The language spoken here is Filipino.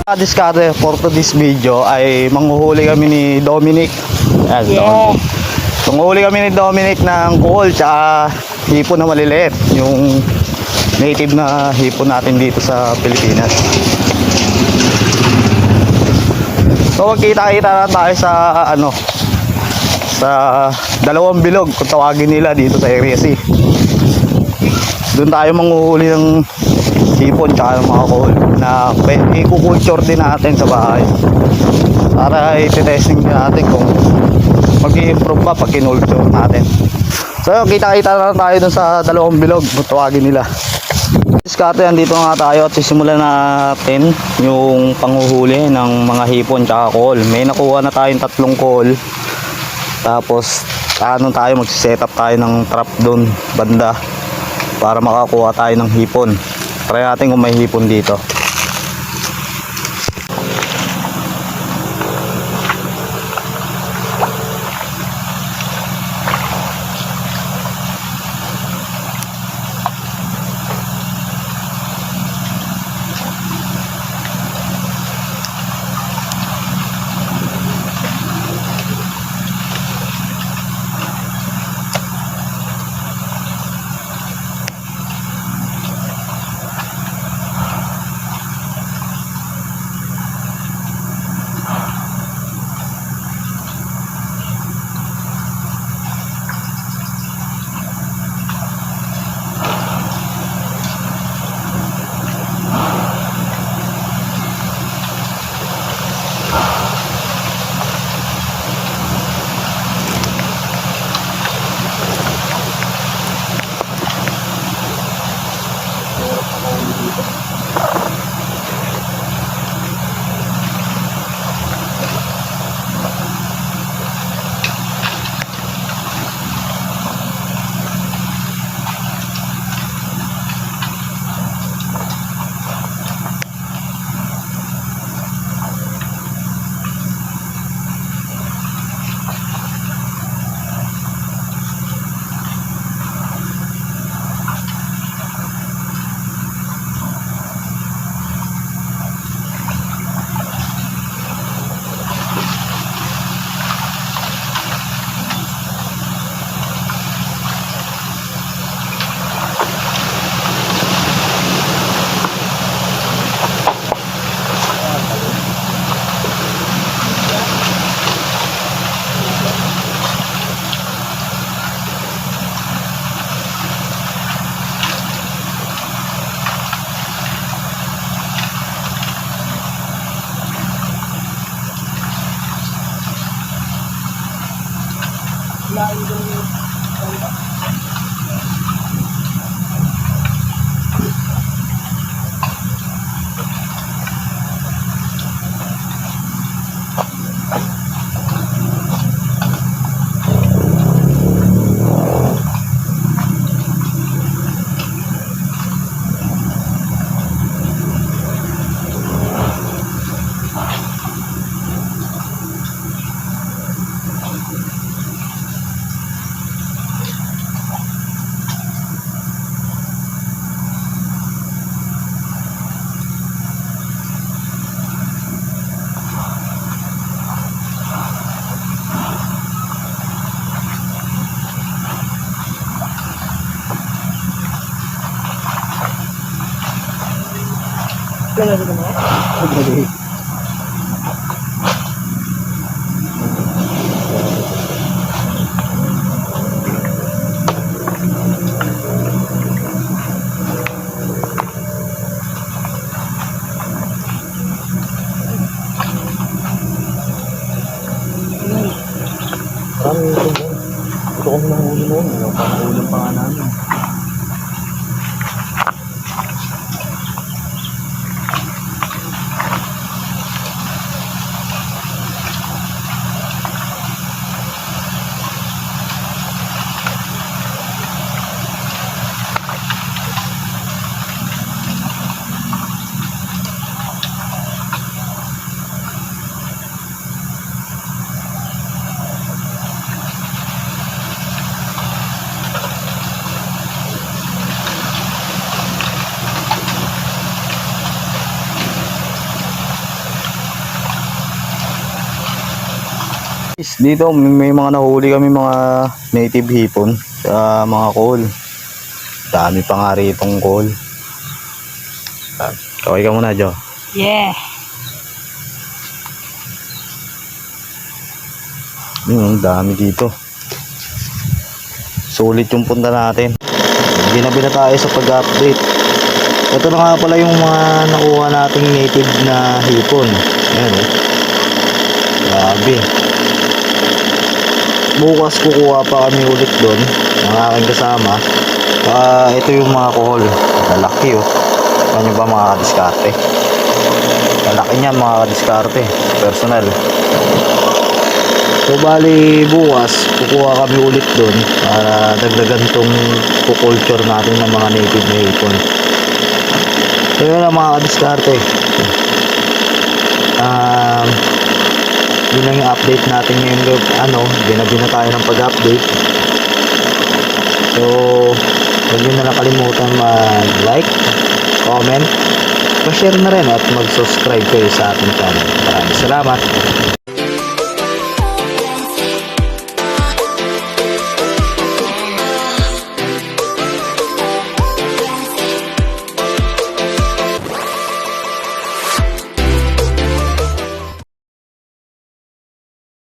Discover for this video ay manghuhuli kami ni Dominic. Yes, Dominic. Manghuhuli kami ni Dominic ng kuhol tsaka hipon na maliliit, yung native na hipon natin dito sa Pilipinas. So magkita-kita na tayo sa sa dalawang bilog kung tawagin nila dito sa area C. Doon tayo manghuhuli ng hipon tsaka ng mga kuhol na i-culture din natin sa bahay para i-testing natin kung mag-i-improve pa pag kinulture natin. So kita-kita na tayo dun sa dalawang bilog kung tawagin nila. Diskarte, andito nga tayo at sisimulan natin yung panghuhuli ng mga hipon tsaka kuhol. May nakuha na tayong 3 kuhol, tapos tayo mag-set up tayo ng trap dun banda para makakuha tayo ng hipon. Try natin kung may hipon dito. Ito kami ng huli noon, pang-ulam pa nga namin. Dito may mga nahuli kami mga native hipon sa mga call. Dami pa nga ritong call. Kaway ka muna, Jo. Yeah. Ang dami dito. Sulit yung punta natin. Ginabi na tayo sa pag-update. Ito na nga pala yung mga nakuha nating native na hipon. Ayan eh. Grabe. Bukas kukuha pa kami ulit doon ng aking kasama. Ito yung mga kohol. Lalaki oh. Ano ba mga kadiskarte? Lalaki niyan mga kadiskarte. Personal. So bali bukas kukuha kami ulit doon para dagdagan tong kukulture natin ng mga native na hipon. So yun lang mga kadiskarte. Yun lang yung update natin ngayon. Ginabi na tayo ng pag-update. So huwag nyo na nakalimutan mag-like, comment, pa-share na rin at mag-subscribe kayo sa ating channel. Maraming salamat.